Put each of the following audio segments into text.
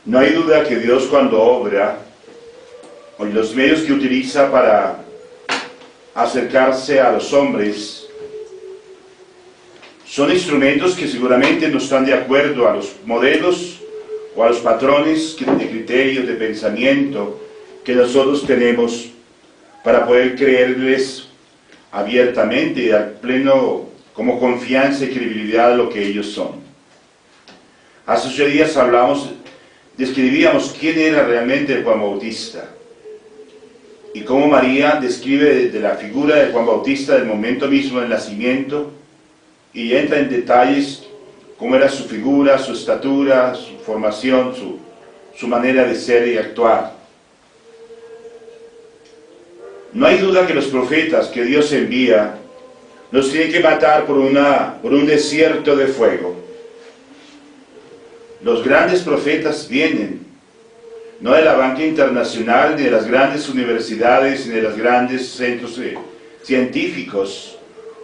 No hay duda que Dios, cuando obra, o los medios que utiliza para acercarse a los hombres, son instrumentos que seguramente no están de acuerdo a los modelos o a los patrones de criterios, de pensamiento que nosotros tenemos para poder creerles abiertamente y dar pleno como confianza y credibilidad a lo que ellos son. Hace 8 días describíamos quién era realmente Juan Bautista y cómo María describe de la figura de Juan Bautista del momento mismo del nacimiento y entra en detalles cómo era su figura, su estatura, su formación, su manera de ser y actuar. No hay duda que los profetas que Dios envía los tiene que matar por un desierto de fuego. Los grandes profetas vienen, no de la banca internacional, ni de las grandes universidades, ni de los grandes centros científicos,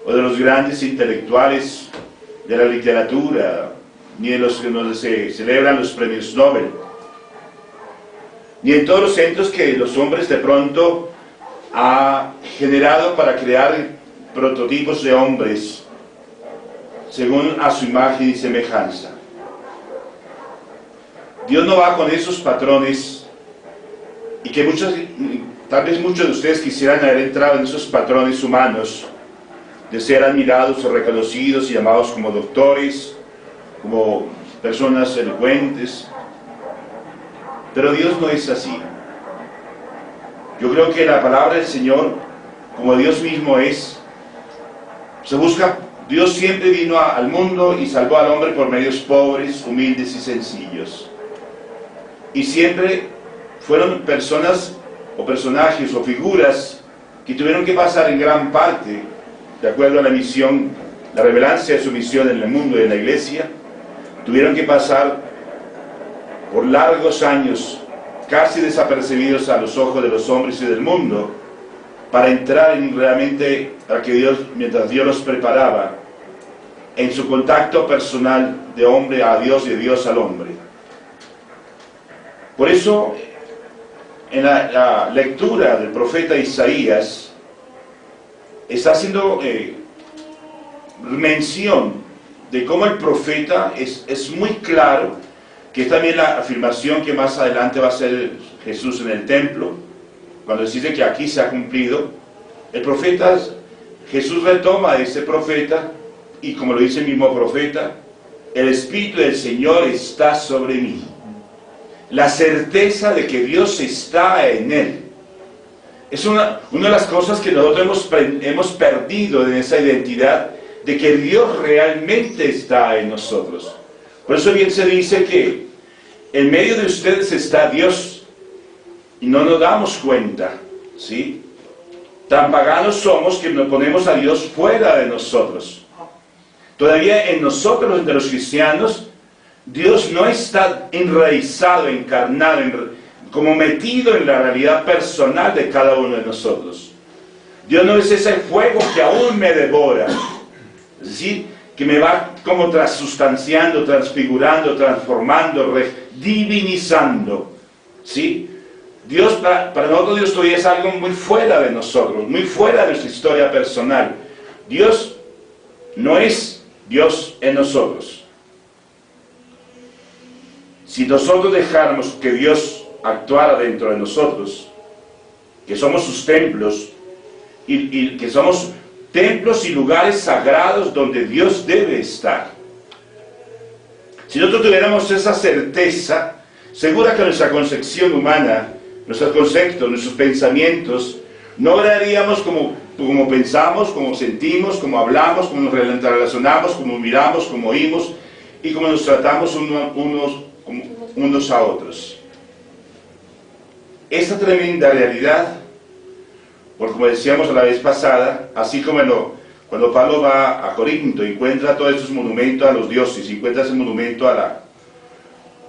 o de los grandes intelectuales de la literatura, ni de los que donde se celebran los premios Nobel, ni en todos los centros que los hombres de pronto ha generado para crear prototipos de hombres según a su imagen y semejanza. Dios no va con esos patrones, y que tal vez muchos de ustedes quisieran haber entrado en esos patrones humanos de ser admirados o reconocidos y llamados como doctores, como personas elocuentes, pero Dios no es así. Yo creo que la palabra del Señor, como Dios mismo es, Dios siempre vino al mundo y salvó al hombre por medios pobres, humildes y sencillos. Y siempre fueron personas o personajes o figuras que tuvieron que pasar en gran parte, de acuerdo a la misión, la relevancia de su misión en el mundo y en la iglesia, tuvieron que pasar por largos años, casi desapercibidos a los ojos de los hombres y del mundo, para entrar realmente a que Dios, mientras Dios los preparaba, en su contacto personal de hombre a Dios y de Dios al hombre. Por eso, en la lectura del profeta Isaías, está haciendo mención de cómo el profeta es muy claro, que es también la afirmación que más adelante va a hacer Jesús en el templo, cuando dice que aquí se ha cumplido. El profeta, Jesús retoma a ese profeta, y como lo dice el mismo profeta, el Espíritu del Señor está sobre mí. La certeza de que Dios está en él. Es una de las cosas que nosotros hemos perdido en esa identidad de que Dios realmente está en nosotros. Por eso bien se dice que en medio de ustedes está Dios y no nos damos cuenta, ¿sí? Tan paganos somos que nos ponemos a Dios fuera de nosotros. Todavía en nosotros, entre los cristianos, Dios no está enraizado, encarnado, como metido en la realidad personal de cada uno de nosotros. Dios no es ese fuego que aún me devora, es decir, que me va como transustanciando, transfigurando, transformando, divinizando, ¿sí? Dios, para nosotros Dios todavía es algo muy fuera de nosotros, muy fuera de nuestra historia personal. Dios no es Dios en nosotros. Si nosotros dejáramos que Dios actuara dentro de nosotros, que somos sus templos, y que somos templos y lugares sagrados donde Dios debe estar. Si nosotros tuviéramos esa certeza, segura que nuestra concepción humana, nuestros conceptos, nuestros pensamientos, no obraríamos como pensamos, como sentimos, como hablamos, como nos relacionamos, como miramos, como oímos, y como nos tratamos unos a otros. Esta tremenda realidad, porque como decíamos la vez pasada, así como cuando Pablo va a Corinto, encuentra todos estos monumentos a los dioses, encuentra ese monumento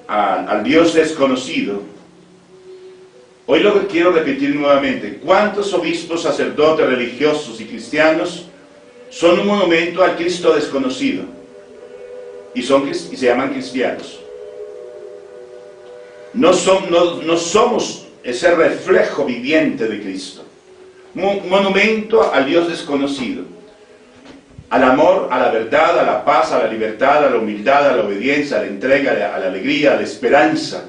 al Dios desconocido. Hoy lo que quiero repetir nuevamente: ¿cuántos obispos, sacerdotes, religiosos y cristianos son un monumento al Cristo desconocido? Y se llaman cristianos. no somos ese reflejo viviente de Cristo. Un monumento al Dios desconocido, al amor, a la verdad, a la paz, a la libertad, a la humildad, a la obediencia, a la entrega, a la alegría, a la esperanza,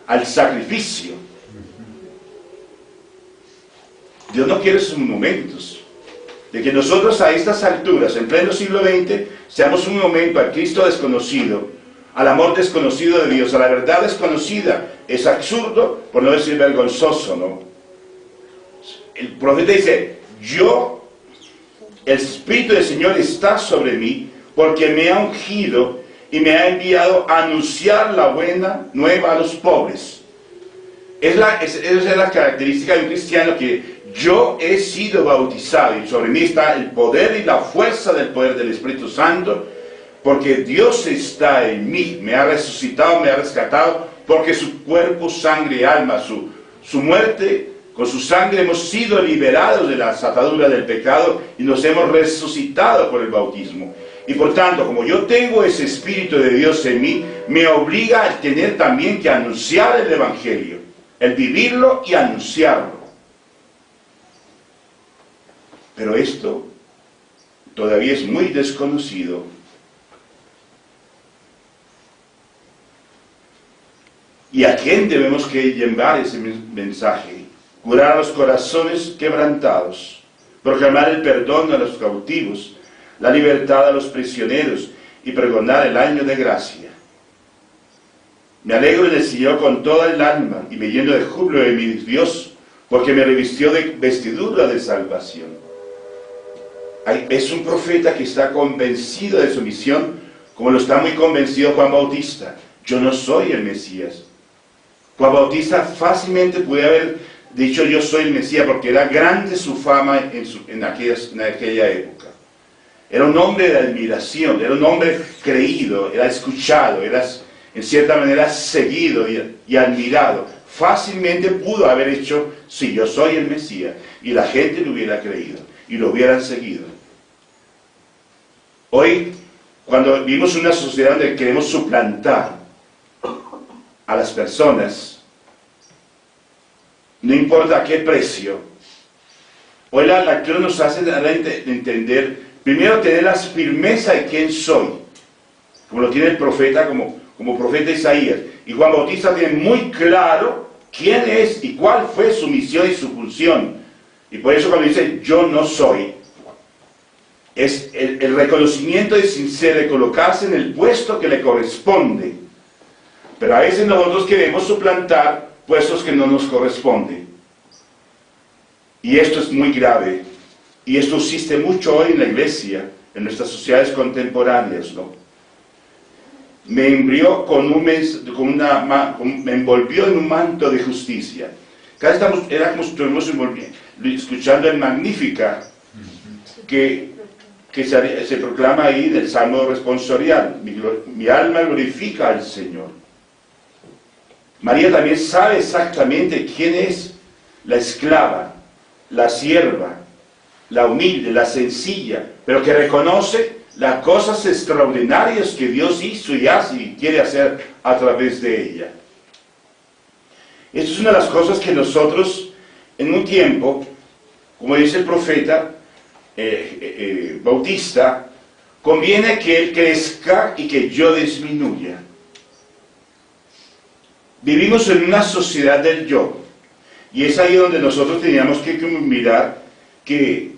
al sacrificio. Dios no quiere esos monumentos. De que nosotros a estas alturas, en pleno siglo XX, seamos un monumento al Cristo desconocido, al amor desconocido de Dios, a la verdad desconocida, es absurdo, por no decir vergonzoso, ¿no? El profeta dice, el Espíritu del Señor está sobre mí, porque me ha ungido y me ha enviado a anunciar la buena nueva a los pobres. Esa es la característica de un cristiano, que yo he sido bautizado y sobre mí está el poder y la fuerza del poder del Espíritu Santo, porque Dios está en mí, me ha resucitado, me ha rescatado, porque su cuerpo, sangre y alma, su muerte, con su sangre hemos sido liberados de las ataduras del pecado y nos hemos resucitado por el bautismo. Y por tanto, como yo tengo ese Espíritu de Dios en mí, me obliga a tener también que anunciar el Evangelio, el vivirlo y anunciarlo. Pero esto todavía es muy desconocido. ¿Y a quién debemos que llevar ese mensaje? Curar a los corazones quebrantados, proclamar el perdón a los cautivos, la libertad a los prisioneros y pregonar el año de gracia. Me alegro en el Señor con toda el alma y me lleno de júbilo de mi Dios, porque me revistió de vestidura de salvación. Es un profeta que está convencido de su misión, como lo está muy convencido Juan Bautista. Yo no soy el Mesías. Juan Bautista fácilmente puede haber dicho yo soy el Mesías, porque era grande su fama en aquella época. Era un hombre de admiración, era un hombre creído, era escuchado, era en cierta manera seguido y admirado. Fácilmente pudo haber hecho, sí, yo soy el Mesías, y la gente lo hubiera creído y lo hubieran seguido. Hoy, cuando vivimos una sociedad donde queremos suplantar a las personas, no importa a qué precio, hoy la lectura nos hace entender, primero tener la firmeza de quién soy, como lo tiene el profeta, como profeta Isaías. Y Juan Bautista tiene muy claro quién es y cuál fue su misión y su función. Y por eso cuando dice yo no soy, es el reconocimiento de sincero, de colocarse en el puesto que le corresponde. Pero a veces nosotros queremos suplantar puestos que no nos corresponden. Y esto es muy grave. Y esto existe mucho hoy en la iglesia, en nuestras sociedades contemporáneas, ¿no? Me envió me envolvió en un manto de justicia. Era como si estuviéramos escuchando el Magnífica, que se proclama ahí del Salmo responsorial. Mi alma glorifica al Señor. María también sabe exactamente quién es la esclava, la sierva, la humilde, la sencilla, pero que reconoce las cosas extraordinarias que Dios hizo y hace y quiere hacer a través de ella. Esto es una de las cosas que nosotros, en un tiempo, como dice el profeta Bautista, conviene que él crezca y que yo disminuya. Vivimos en una sociedad del yo, y es ahí donde nosotros teníamos que mirar que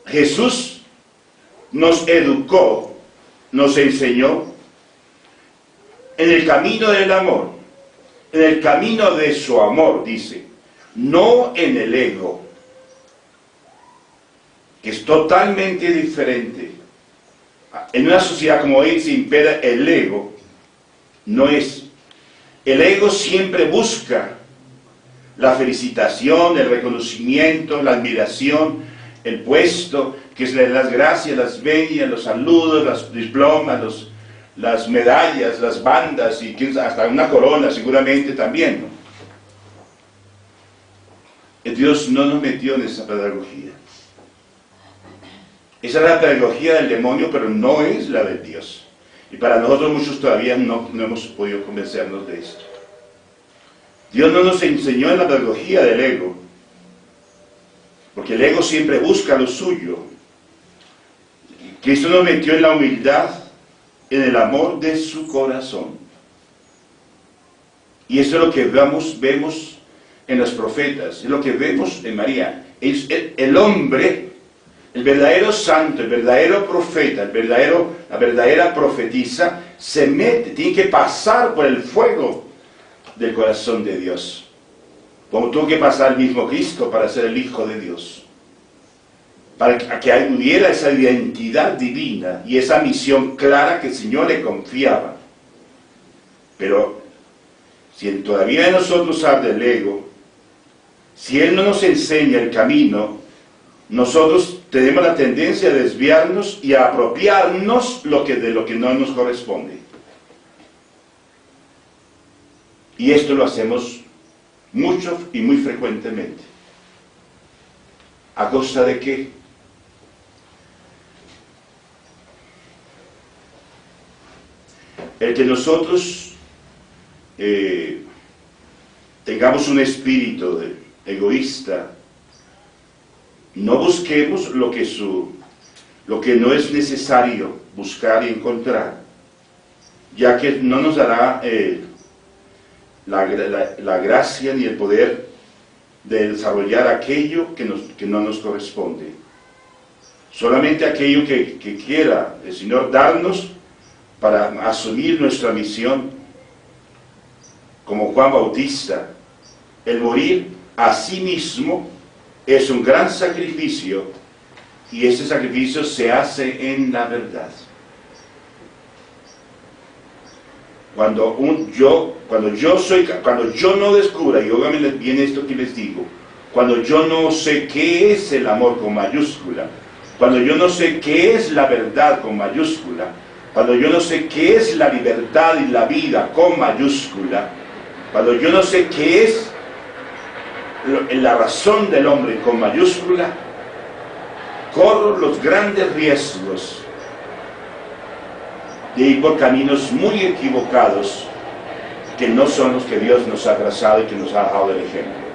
Jesús nos educó, nos enseñó en el camino del amor, en el camino de su amor, dice, no en el ego, que es totalmente diferente. En una sociedad como hoy se impera el ego, no es. El ego siempre busca la felicitación, el reconocimiento, la admiración, el puesto, que es las gracias, las venias, los saludos, los diplomas, las medallas, las bandas y hasta una corona seguramente también, ¿no? Dios no nos metió en esa pedagogía. Esa es la pedagogía del demonio, pero no es la de Dios. Y para nosotros muchos todavía no hemos podido convencernos de esto. Dios no nos enseñó en la pedagogía del ego, porque el ego siempre busca lo suyo. Cristo nos metió en la humildad, en el amor de su corazón. Y eso es lo que vemos en los profetas, es lo que vemos en María. El hombre, el verdadero santo, el verdadero profeta, la verdadera profetisa, se mete, tiene que pasar por el fuego del corazón de Dios. Como tuvo que pasar el mismo Cristo para ser el Hijo de Dios. Para que hubiera esa identidad divina y esa misión clara que el Señor le confiaba. Pero si todavía en nosotros arde el ego, si Él no nos enseña el camino, nosotros tenemos la tendencia a desviarnos y a apropiarnos de lo que no nos corresponde. Y esto lo hacemos mucho y muy frecuentemente. ¿A costa de qué? El que nosotros tengamos un espíritu egoísta, no busquemos lo que no es necesario buscar y encontrar, ya que no nos dará la gracia ni el poder de desarrollar aquello que no nos corresponde. Solamente aquello que quiera el Señor darnos para asumir nuestra misión, como Juan Bautista, el morir a sí mismo es un gran sacrificio, y ese sacrificio se hace en la verdad. Cuando yo no descubra, y óigame bien esto que les digo, cuando yo no sé qué es el amor con mayúscula, cuando yo no sé qué es la verdad con mayúscula, cuando yo no sé qué es la libertad y la vida con mayúscula, cuando yo no sé qué es la razón del hombre con mayúscula, corro los grandes riesgos de ir por caminos muy equivocados, que no son los que Dios nos ha trazado y que nos ha dejado el ejemplo.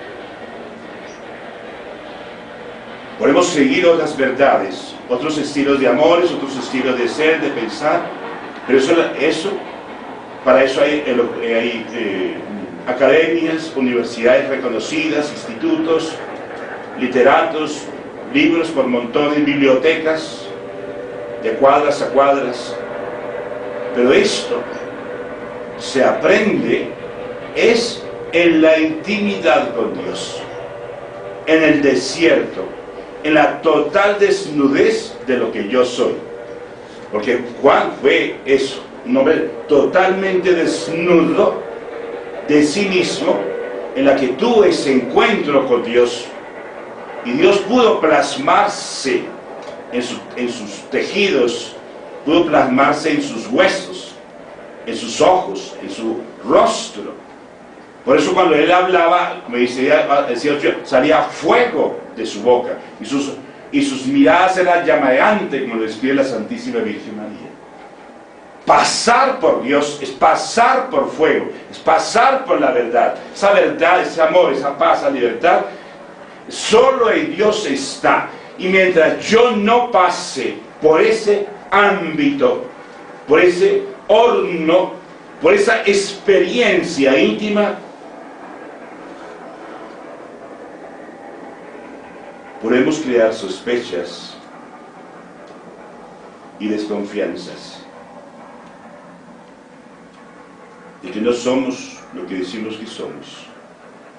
Podemos seguir otras verdades, otros estilos de amores, otros estilos de ser, de pensar, pero para eso hay academias, universidades reconocidas, institutos, literatos, libros por montones, bibliotecas, de cuadras a cuadras. Pero esto se aprende es en la intimidad con Dios, en el desierto, en la total desnudez de lo que yo soy. Porque Juan fue eso, un hombre totalmente desnudo de sí mismo, en la que tuvo ese encuentro con Dios, y Dios pudo plasmarse en sus tejidos, pudo plasmarse en sus huesos, en sus ojos, en su rostro. Por eso cuando él hablaba, como decía, salía fuego de su boca, y sus miradas eran llameantes, como lo describe la Santísima Virgen María. Pasar por Dios es pasar por fuego, es pasar por la verdad. Esa verdad, ese amor, esa paz, esa libertad, solo en Dios está. Y mientras yo no pase por ese ámbito, por ese horno, por esa experiencia íntima, podemos crear sospechas y desconfianzas de que no somos lo que decimos que somos,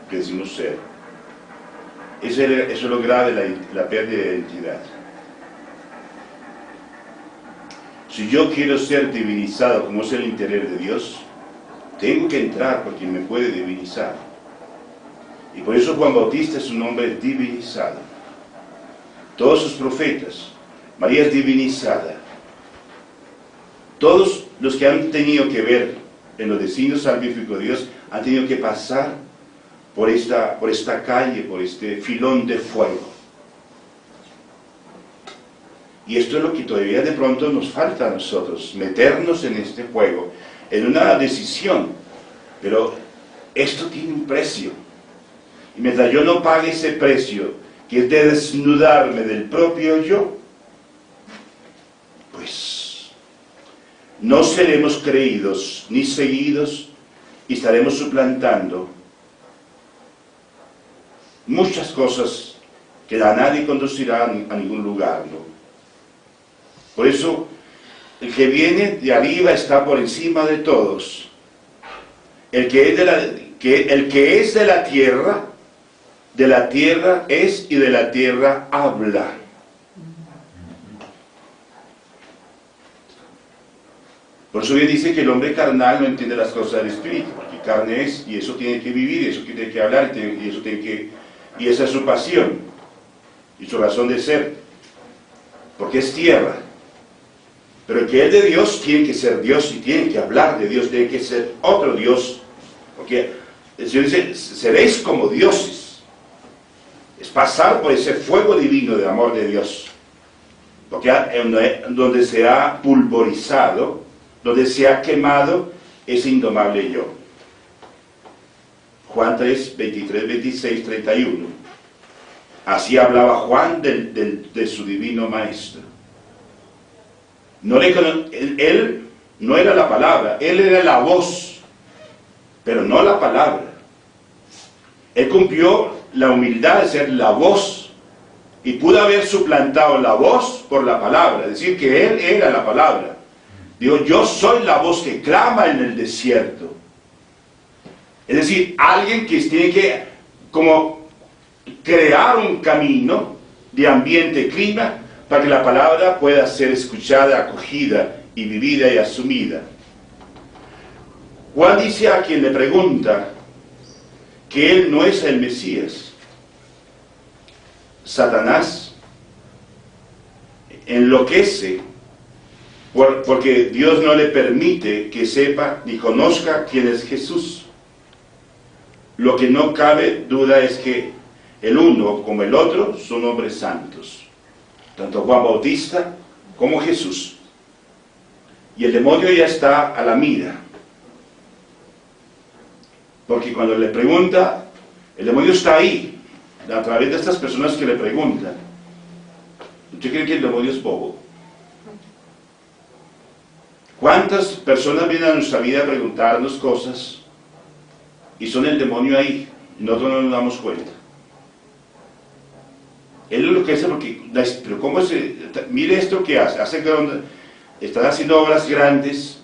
que decimos ser. Eso es lo grave, la pérdida de identidad. Si yo quiero ser divinizado como es el interés de Dios, tengo que entrar por quien me puede divinizar. Y por eso Juan Bautista es un hombre divinizado. Todos sus profetas, María es divinizada. Todos los que han tenido que ver en los designios salvíficos de Dios han tenido que pasar por esta calle, por este filón de fuego. Y esto es lo que todavía de pronto nos falta a nosotros, meternos en este juego, en una decisión. Pero esto tiene un precio. Y mientras yo no pague ese precio, que es de desnudarme del propio yo, pues no seremos creídos ni seguidos y estaremos suplantando muchas cosas que a nadie conducirá a ningún lugar, ¿no? Por eso, el que viene de arriba está por encima de todos. El que es de la tierra es y de la tierra habla. Por eso bien dice que el hombre carnal no entiende las cosas del Espíritu, porque carne es, y eso tiene que vivir, y eso tiene que hablar, y esa es su pasión, y su razón de ser, porque es tierra. Pero el que es de Dios tiene que ser Dios, y tiene que hablar de Dios, tiene que ser otro Dios, porque el Señor dice, seréis como dioses. Es pasar por ese fuego divino del amor de Dios, porque donde se ha pulverizado, donde se ha quemado ese indomable yo. Juan 3, 23, 26, 31. Así hablaba Juan de su divino maestro. Él no era la palabra, él era la voz, pero no la palabra. Él cumplió la humildad de ser la voz y pudo haber suplantado la voz por la palabra, es decir, que él era la palabra. Digo, yo soy la voz que clama en el desierto. Es decir, alguien que tiene que como crear un camino de ambiente, clima, para que la palabra pueda ser escuchada, acogida y vivida y asumida. Juan dice a quien le pregunta que él no es el Mesías. Satanás enloquece porque Dios no le permite que sepa ni conozca quién es Jesús. Lo que no cabe duda es que el uno como el otro son hombres santos, tanto Juan Bautista como Jesús. Y el demonio ya está a la mira, porque cuando le pregunta, el demonio está ahí, a través de estas personas que le preguntan. ¿Usted cree que el demonio es bobo? ¿Cuántas personas vienen a nuestra vida a preguntarnos cosas y son el demonio ahí y nosotros no nos damos cuenta? Él es lo que hace, porque, pero ¿cómo mire esto que hace están haciendo obras grandes,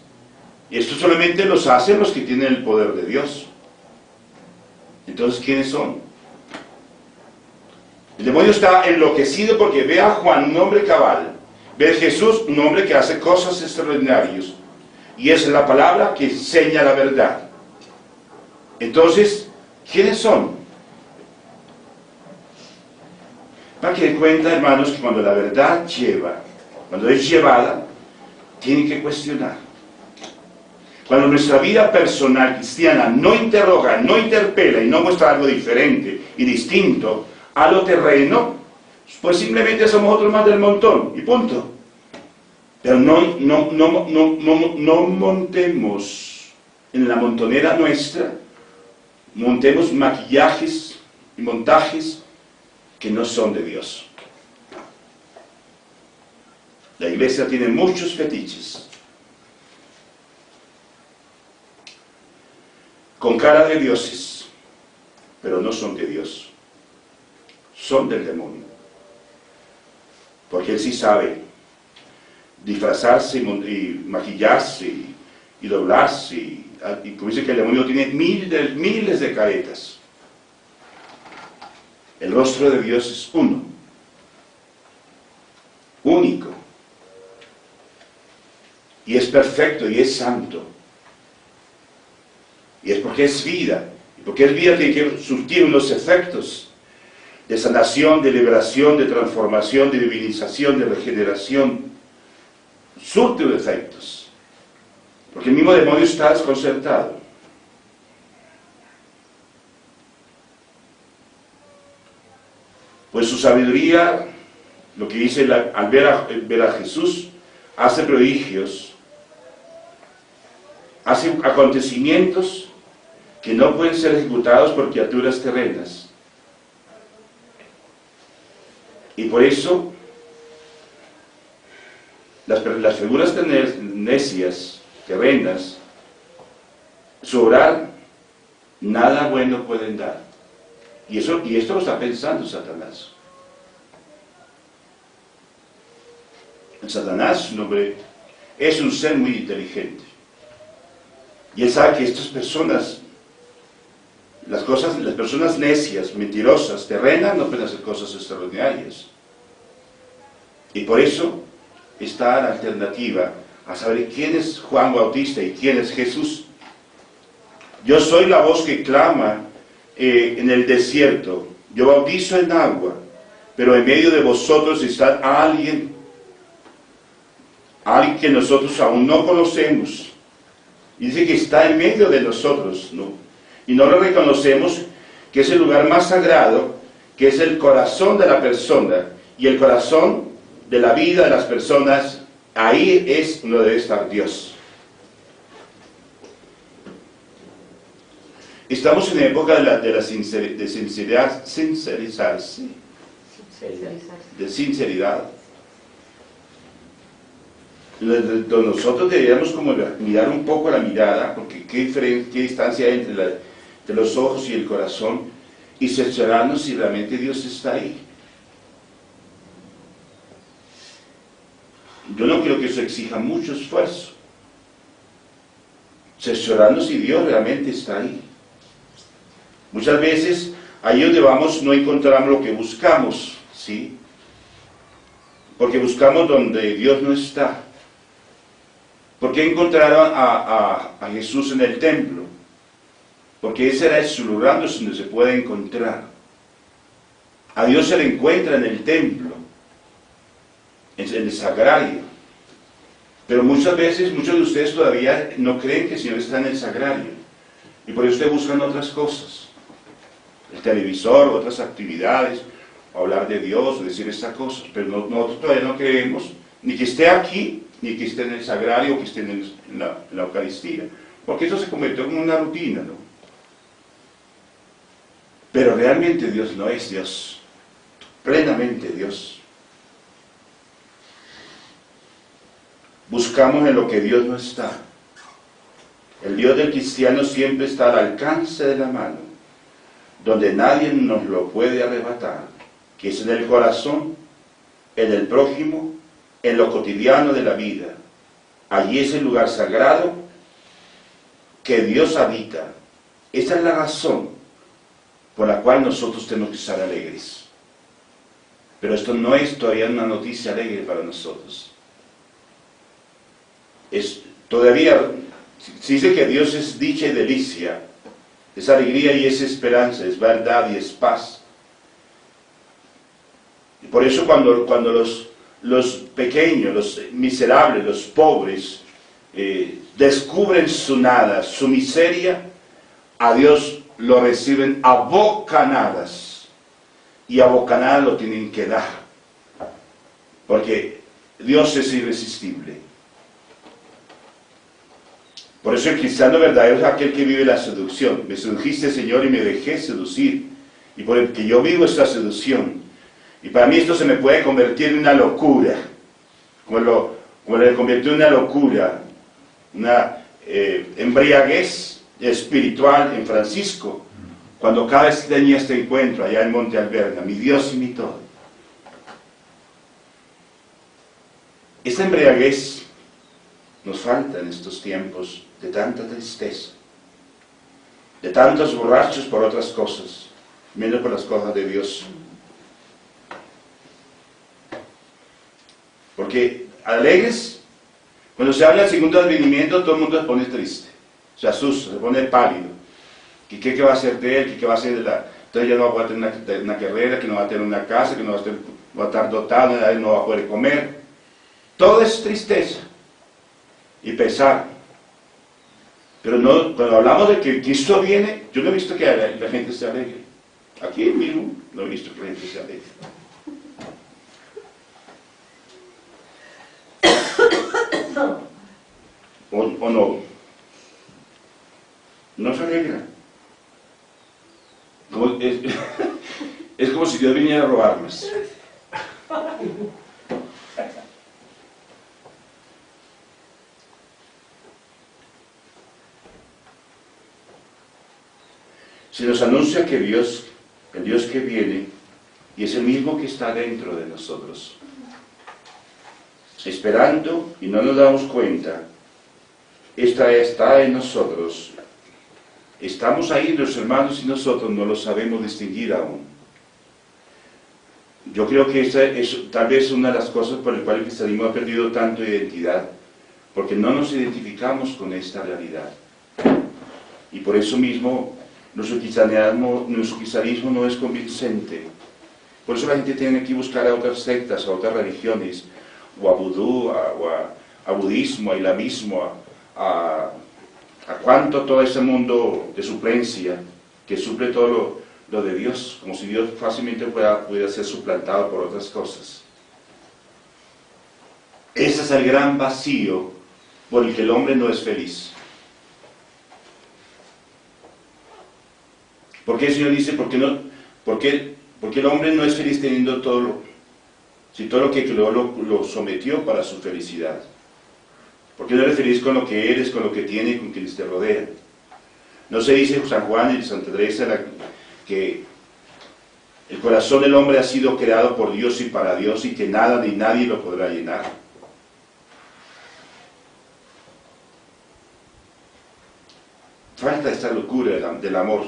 y esto solamente los hacen los que tienen el poder de Dios. Entonces, ¿quiénes son? El demonio está enloquecido porque ve a Juan, un hombre cabal, ve a Jesús, un hombre que hace cosas extraordinarias, y es la palabra que enseña la verdad. Entonces, ¿quiénes son? Para que den cuenta, hermanos, que cuando la verdad cuando es llevada, tienen que cuestionar. Cuando nuestra vida personal cristiana no interroga, no interpela y no muestra algo diferente y distinto a lo terreno, pues simplemente somos otros más del montón y punto. Pero no montemos en la montonera nuestra, montemos maquillajes y montajes que no son de Dios. La iglesia tiene muchos fetiches con cara de dioses, pero no son de Dios, son del demonio, porque él sí sabe disfrazarse y maquillarse y doblarse, y como dice que el demonio tiene miles de caretas. El rostro de Dios es uno, único, y es perfecto y es santo, y es porque es vida, y porque es vida tiene que surtir unos efectos de sanación, de liberación, de transformación, de divinización, de regeneración. Surte de efectos, porque el mismo demonio está desconcertado. Pues su sabiduría lo que dice, al ver a Jesús, hace prodigios, hace acontecimientos que no pueden ser ejecutados por criaturas terrenas. Y por eso, las figuras necias, terrenas, su obrar, nada bueno pueden dar. Y esto lo está pensando Satanás. Satanás, un hombre, es un ser muy inteligente. Y él sabe que estas personas, las personas necias, mentirosas, terrenas, no pueden hacer cosas extraordinarias. Y por eso está la alternativa a saber quién es Juan Bautista y quién es Jesús. Yo soy la voz que clama en el desierto. Yo bautizo en agua, pero en medio de vosotros está alguien que nosotros aún no conocemos. Y dice que está en medio de nosotros, ¿no? Y no lo reconocemos, que es el lugar más sagrado, que es el corazón de la persona, y el corazón de la vida de las personas, ahí es donde debe estar Dios. Estamos en la época de sinceridad. Nosotros deberíamos como mirar un poco la mirada, porque qué distancia hay entre los ojos y el corazón, y cerciorarnos si realmente Dios está ahí. Yo no creo que eso exija mucho esfuerzo. Cerciorarnos si Dios realmente está ahí. Muchas veces, ahí donde vamos no encontramos lo que buscamos, ¿sí? Porque buscamos donde Dios no está. ¿Por qué encontraron a Jesús en el templo? Porque ese era su lugar donde se puede encontrar. A Dios se le encuentra en el templo, en el sagrario. Pero muchas veces, muchos de ustedes todavía no creen que el Señor está en el sagrario. Y por eso ustedes buscan otras cosas. El televisor, otras actividades, o hablar de Dios, o decir estas cosas. Pero nosotros todavía no creemos ni que esté aquí, ni que esté en el sagrario, o que esté en la Eucaristía. Porque eso se convirtió en una rutina, ¿no? Pero realmente Dios no es Dios. Plenamente Dios. Buscamos en lo que Dios no está. El Dios del cristiano siempre está al alcance de la mano, donde nadie nos lo puede arrebatar, que es en el corazón, en el prójimo, en lo cotidiano de la vida. Allí es el lugar sagrado que Dios habita. Esa es la razón por la cual nosotros tenemos que estar alegres. Pero esto no es todavía una noticia alegre para nosotros. Todavía se dice que Dios es dicha y delicia, es alegría y es esperanza, es verdad y es paz. Y por eso cuando los pequeños, los miserables, los pobres, descubren su nada, su miseria, a Dios lo reciben a bocanadas, y a bocanadas lo tienen que dar, porque Dios es irresistible. Por eso el cristiano verdadero es aquel que vive la seducción. Me sedujiste, Señor, y me dejé seducir, y por el que yo vivo esta seducción. Y para mí esto se me puede convertir en una locura, como le convirtió en una locura, una embriaguez espiritual en Francisco, cuando cada vez tenía este encuentro allá en Monte Alberna, mi Dios y mi todo. Esta embriaguez nos falta en estos tiempos de tanta tristeza, de tantos borrachos por otras cosas, menos por las cosas de Dios. Porque alegres, cuando se habla del segundo advenimiento, todo el mundo se pone triste, se asusta, se pone pálido. ¿Qué va a hacer de él? ¿Qué va a hacer de la...? Entonces ya no va a tener una carrera, que no va a tener una casa, que no va a estar dotado, no va a poder comer. Todo es tristeza y pesar. Pero no, cuando hablamos de que Cristo viene, yo no he visto que la gente se alegre. Aquí mismo no he visto que la gente se alegre. o no? No se alegra. Es como si Dios viniera a robarnos. Se nos anuncia que Dios, el Dios que viene, y es el mismo que está dentro de nosotros. Esperando, y no nos damos cuenta, esta está en nosotros. Estamos ahí, los hermanos, y nosotros no lo sabemos distinguir aún. Yo creo que esta es tal vez una de las cosas por las cuales el cristianismo ha perdido tanto identidad, porque no nos identificamos con esta realidad. Y por eso mismo nuestro cristianismo no es convincente. Por eso la gente tiene que buscar a otras sectas, a otras religiones, o a vudú, a budismo, a islamismo, a cuánto todo ese mundo de suplencia que suple todo lo de Dios, como si Dios fácilmente pudiera ser suplantado por otras cosas. Ese es el gran vacío por el que el hombre no es feliz. ¿Por qué el Señor dice, por qué el hombre no es feliz teniendo todo lo que lo sometió para su felicidad? ¿Por qué no eres feliz con lo que eres, con lo que tienes y con quienes te rodean? No se dice San Juan y Santa Teresa que el corazón del hombre ha sido creado por Dios y para Dios y que nada ni nadie lo podrá llenar. Falta esta locura del amor.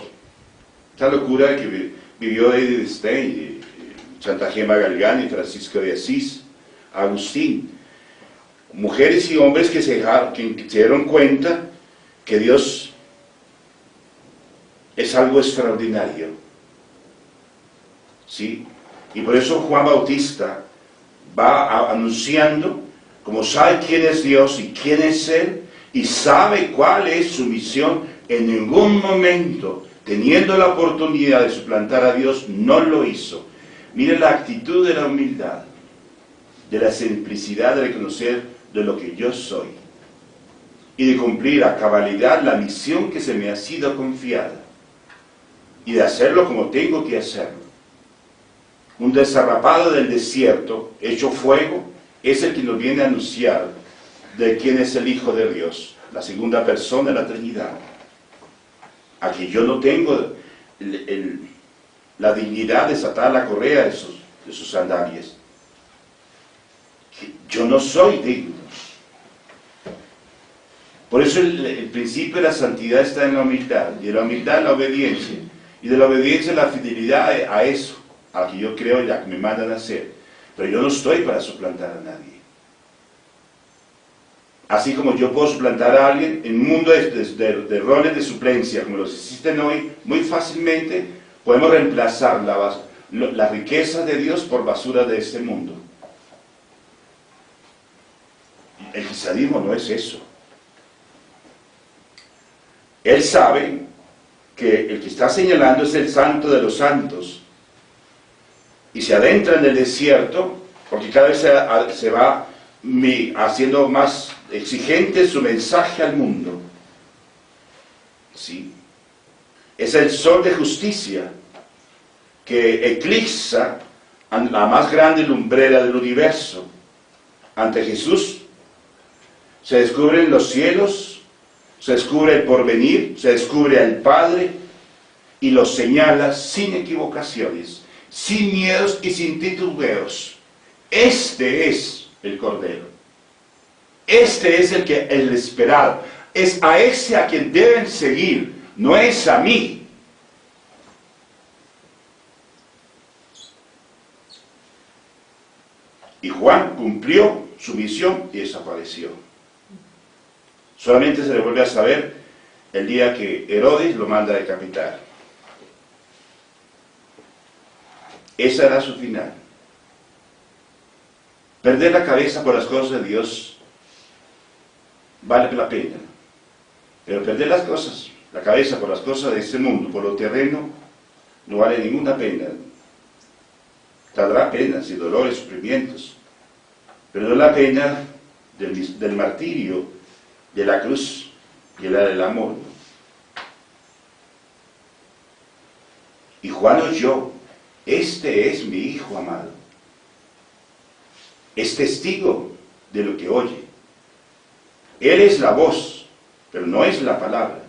Esta locura que vivió Edith Stein, Santa Gemma Galgani, Francisco de Asís, Agustín. Mujeres y hombres que se dieron cuenta que Dios es algo extraordinario. ¿Sí? Y por eso Juan Bautista va anunciando, como sabe quién es Dios y quién es Él, y sabe cuál es su misión, en ningún momento, teniendo la oportunidad de suplantar a Dios, no lo hizo. Mire la actitud de la humildad, de la simplicidad de reconocer de lo que yo soy y de cumplir a cabalidad la misión que se me ha sido confiada y de hacerlo como tengo que hacerlo. Un desarrapado del desierto, hecho fuego, es el que nos viene a anunciar de quién es el Hijo de Dios, la segunda persona de la Trinidad. Aquí yo no tengo la dignidad de desatar la correa de sus sandalias. Yo no soy digno. Por eso el principio de la santidad está en la humildad, y de la humildad la obediencia, y de la obediencia la fidelidad a eso, a lo que yo creo y a lo que me mandan a hacer. Pero yo no estoy para suplantar a nadie. Así como yo puedo suplantar a alguien en un mundo de roles de suplencia, como los existen hoy, muy fácilmente podemos reemplazar la riqueza de Dios por basura de este mundo. El cristianismo no es eso. Él sabe que el que está señalando es el santo de los santos y se adentra en el desierto porque cada vez se va haciendo más exigente su mensaje al mundo. ¿Sí? Es el sol de justicia que eclipsa a la más grande lumbrera del universo. Ante Jesús se descubren los cielos, se descubre el porvenir, se descubre al Padre y lo señala sin equivocaciones, sin miedos y sin titubeos. Este es el Cordero. Este es el esperado. Es a ese a quien deben seguir, no es a mí. Y Juan cumplió su misión y desapareció. Solamente se le vuelve a saber el día que Herodes lo manda a decapitar. Ese era su final. Perder la cabeza por las cosas de Dios vale la pena. Pero perder la cabeza por las cosas de este mundo, por lo terreno, no vale ninguna pena. Tendrá penas y dolores, sufrimientos, pero no la pena del martirio de la cruz, que era del amor. Y Juan oyó, este es mi Hijo amado. Es testigo de lo que oye. Él es la voz, pero no es la palabra.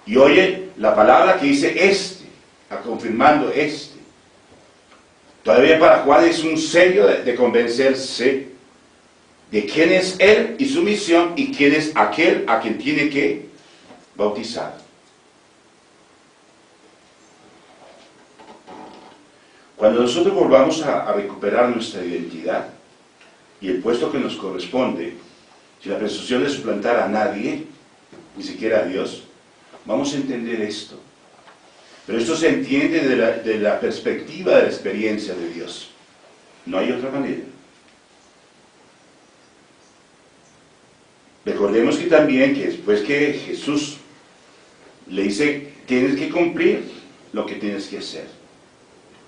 Y oye la palabra que dice este, confirmando este. Todavía para Juan es un sello de convencerse de quién es él y su misión y quién es aquel a quien tiene que bautizar. Cuando nosotros volvamos a recuperar nuestra identidad y el puesto que nos corresponde, si la presunción de suplantar a nadie, ni siquiera a Dios, vamos a entender esto. Pero esto se entiende de la perspectiva de la experiencia de Dios. No hay otra manera. Recordemos que también que después que Jesús le dice, tienes que cumplir lo que tienes que hacer.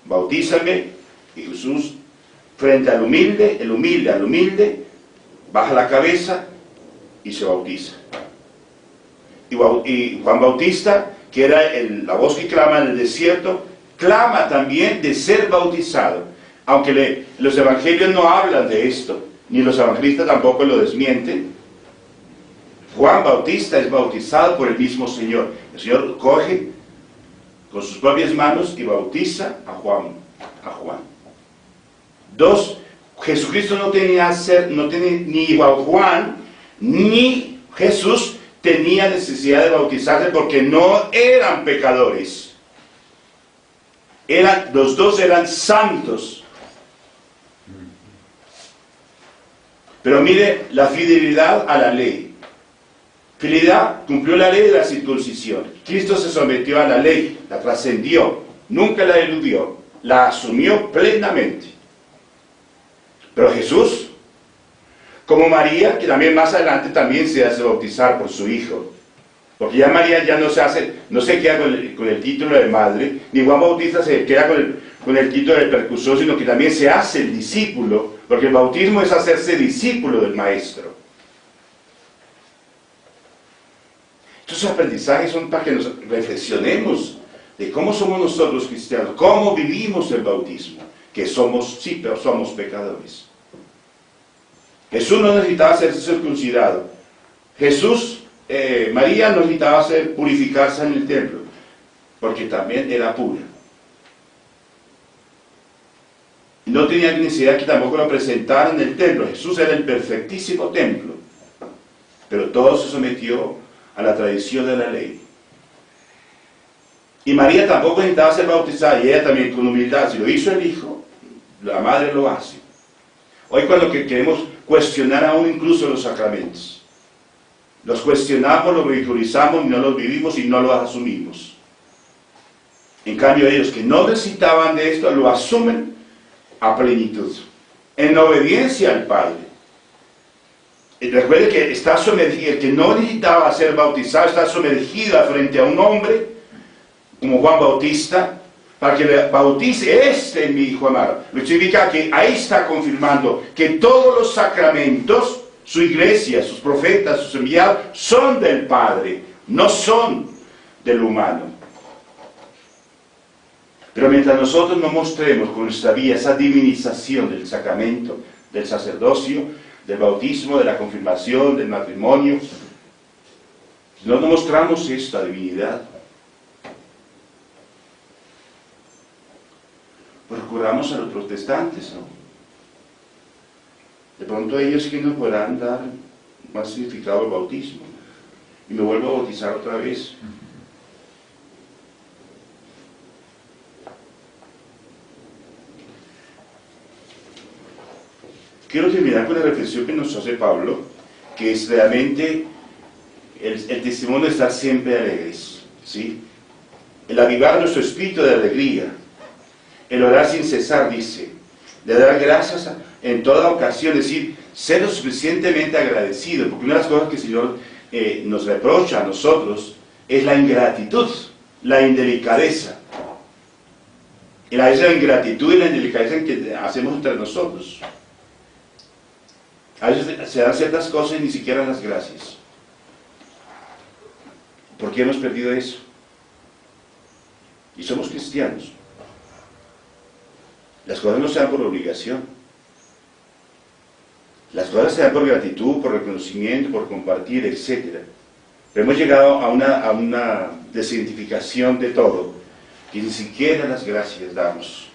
Bautízame, y Jesús, frente al humilde, el humilde al humilde, baja la cabeza y se bautiza. Y Juan Bautista, que era la voz que clama en el desierto, clama también de ser bautizado. Aunque los evangelios no hablan de esto, ni los evangelistas tampoco lo desmienten, Juan Bautista es bautizado por el mismo Señor. El Señor coge con sus propias manos y bautiza a Juan. Dos, Jesucristo no tenía ni Juan ni Jesús tenía necesidad de bautizarse porque no eran pecadores. Los dos eran santos. Pero mire la fidelidad a la ley. Fidelidad, cumplió la ley de la circuncisión. Cristo se sometió a la ley, la trascendió, nunca la eludió, la asumió plenamente. Pero Jesús, como María, que también más adelante también se hace bautizar por su hijo, porque ya María ya no se queda con el título de madre, ni Juan Bautista se queda con el título de percursor, sino que también se hace el discípulo, porque el bautismo es hacerse discípulo del maestro. Estos aprendizajes son para que nos reflexionemos de cómo somos nosotros cristianos, cómo vivimos el bautismo, que somos, sí, pero somos pecadores. Jesús no necesitaba ser circuncidado. María no necesitaba purificarse en el templo, porque también era pura. No tenía necesidad que tampoco lo presentaran en el templo. Jesús era el perfectísimo templo, pero todo se sometió a la tradición de la ley. Y María tampoco necesitaba ser bautizada, y ella también con humildad, si lo hizo el hijo, la madre lo hace. Hoy cuando queremos cuestionar aún incluso los sacramentos, los cuestionamos, los ridiculizamos, y no los vivimos y no los asumimos. En cambio ellos que no necesitaban de esto, lo asumen a plenitud, en obediencia al Padre. Recuerde que está sumergido, el que no necesitaba ser bautizado, está sumergida frente a un hombre, como Juan Bautista, para que le bautice, este es mi Hijo amado. Lo que significa que ahí está confirmando que todos los sacramentos, su iglesia, sus profetas, sus enviados, son del Padre, no son del humano. Pero mientras nosotros no mostremos con nuestra vida esa divinización del sacramento, del sacerdocio, del bautismo, de la confirmación, del matrimonio, si no mostramos esta divinidad, pues recurramos a los protestantes, ¿no? De pronto ellos que nos podrán dar más significado al bautismo, y me vuelvo a bautizar otra vez. Quiero terminar con la reflexión que nos hace Pablo, que es realmente el testimonio de estar siempre alegres, ¿sí? El avivar nuestro espíritu de alegría, el orar sin cesar, dice, de dar gracias en toda ocasión, es decir, ser lo suficientemente agradecido, porque una de las cosas que el Señor nos reprocha a nosotros es la ingratitud, la indelicadeza. Y a veces la ingratitud y la indelicadeza que hacemos entre nosotros. A veces se dan ciertas cosas y ni siquiera las gracias. ¿Por qué hemos perdido eso? Y somos cristianos. Las cosas no se dan por obligación. Las cosas se dan por gratitud, por reconocimiento, por compartir, etc. Pero hemos llegado a una desidentificación de todo, que ni siquiera las gracias damos.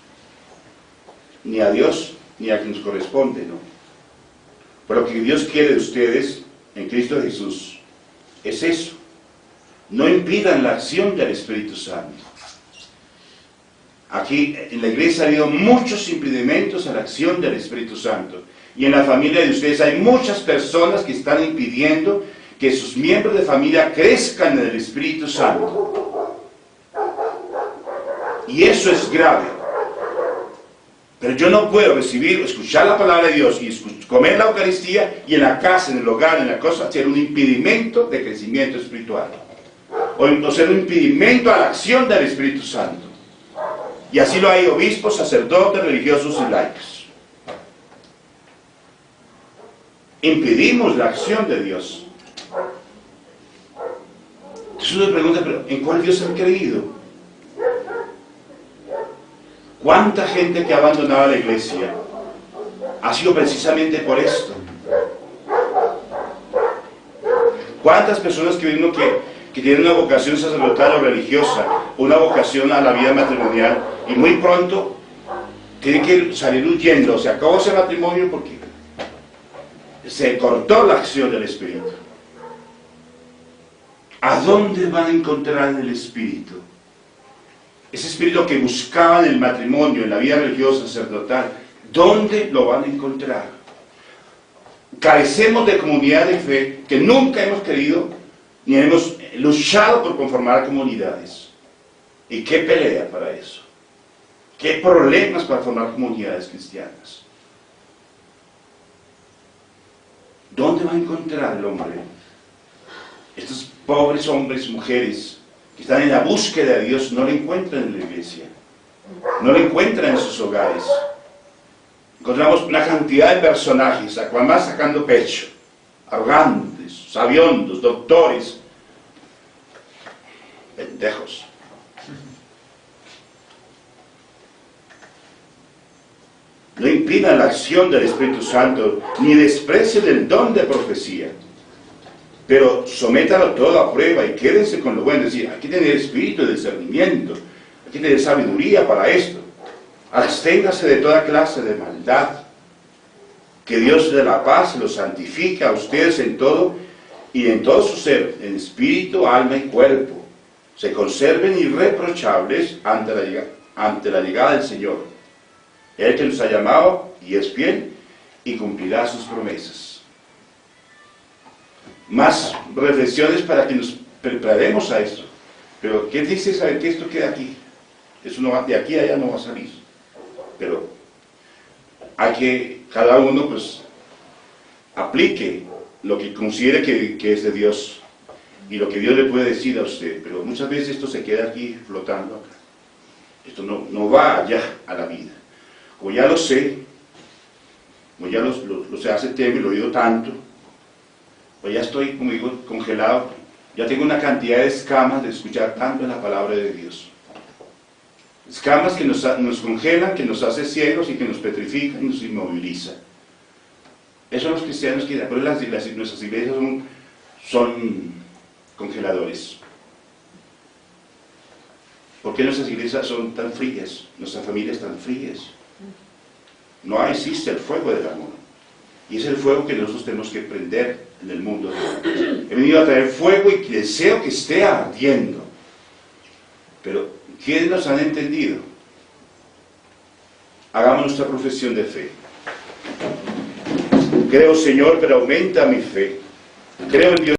Ni a Dios, ni a quien nos corresponde, ¿no? Pero lo que Dios quiere de ustedes, en Cristo Jesús, es eso. No impidan la acción del Espíritu Santo. Aquí en la iglesia ha habido muchos impedimentos a la acción del Espíritu Santo. Y en la familia de ustedes hay muchas personas que están impidiendo que sus miembros de familia crezcan en el Espíritu Santo. Y eso es grave. Pero yo no puedo recibir, escuchar la palabra de Dios y comer la Eucaristía y en la casa, en el hogar, en la cosa, ser un impedimento de crecimiento espiritual. O ser un impedimento a la acción del Espíritu Santo. Y así lo hay obispos, sacerdotes, religiosos y laicos. Impedimos la acción de Dios. Entonces uno pregunta, pero ¿en cuál Dios han creído? ¿Cuánta gente que ha abandonado la iglesia ha sido precisamente por esto? ¿Cuántas personas que ven que tienen una vocación sacerdotal o religiosa, una vocación a la vida matrimonial, y muy pronto tienen que salir huyendo? Se acabó ese matrimonio porque se cortó la acción del Espíritu. ¿A dónde van a encontrar el Espíritu? Ese Espíritu que buscaban en el matrimonio, en la vida religiosa sacerdotal, ¿dónde lo van a encontrar? Carecemos de comunidad de fe que nunca hemos querido ni hemos luchado por conformar comunidades. ¿Y qué pelea para eso? ¿Qué problemas para formar comunidades cristianas? ¿Dónde va a encontrar el hombre? Estos pobres hombres y mujeres que están en la búsqueda de Dios no lo encuentran en la iglesia, no lo encuentran en sus hogares. Encontramos una cantidad de personajes, más sacando pecho, arrogantes, sabiondos, doctores, pendejos. No impidan la acción del Espíritu Santo, ni desprecien el don de profecía, pero sométalo todo a prueba y quédense con lo bueno. Es decir, hay que tener espíritu de discernimiento, hay que tener sabiduría para esto. Absténgase de toda clase de maldad. Que Dios de la paz los santifique a ustedes en todo y en todo su ser, en espíritu, alma y cuerpo. Se conserven irreprochables ante la llegada del Señor. Él que nos ha llamado y es fiel y cumplirá sus promesas. Más reflexiones para que nos preparemos a esto. Pero ¿qué dice saber que esto queda aquí? Eso no va, de aquí a allá no va a salir. Pero hay que cada uno pues aplique lo que considere que es de Dios y lo que Dios le puede decir a usted. Pero muchas veces esto se queda aquí flotando acá. Esto no va allá a la vida. Como ya lo sé, como ya lo sé hace tiempo y lo he oído tanto, pues ya estoy, como digo, congelado. Ya tengo una cantidad de escamas de escuchar tanto la palabra de Dios. Escamas que nos congelan, que nos hace ciegos y que nos petrifican y nos inmoviliza. Esos son los cristianos que por nuestras iglesias son congeladores. ¿Por qué nuestras iglesias son tan frías? Nuestras familias tan frías. No existe el fuego del amor. Y es el fuego que nosotros tenemos que prender en el mundo. He venido a traer fuego y deseo que esté ardiendo. Pero ¿quiénes nos han entendido? Hagamos nuestra profesión de fe. Creo, Señor, pero aumenta mi fe. Creo en Dios.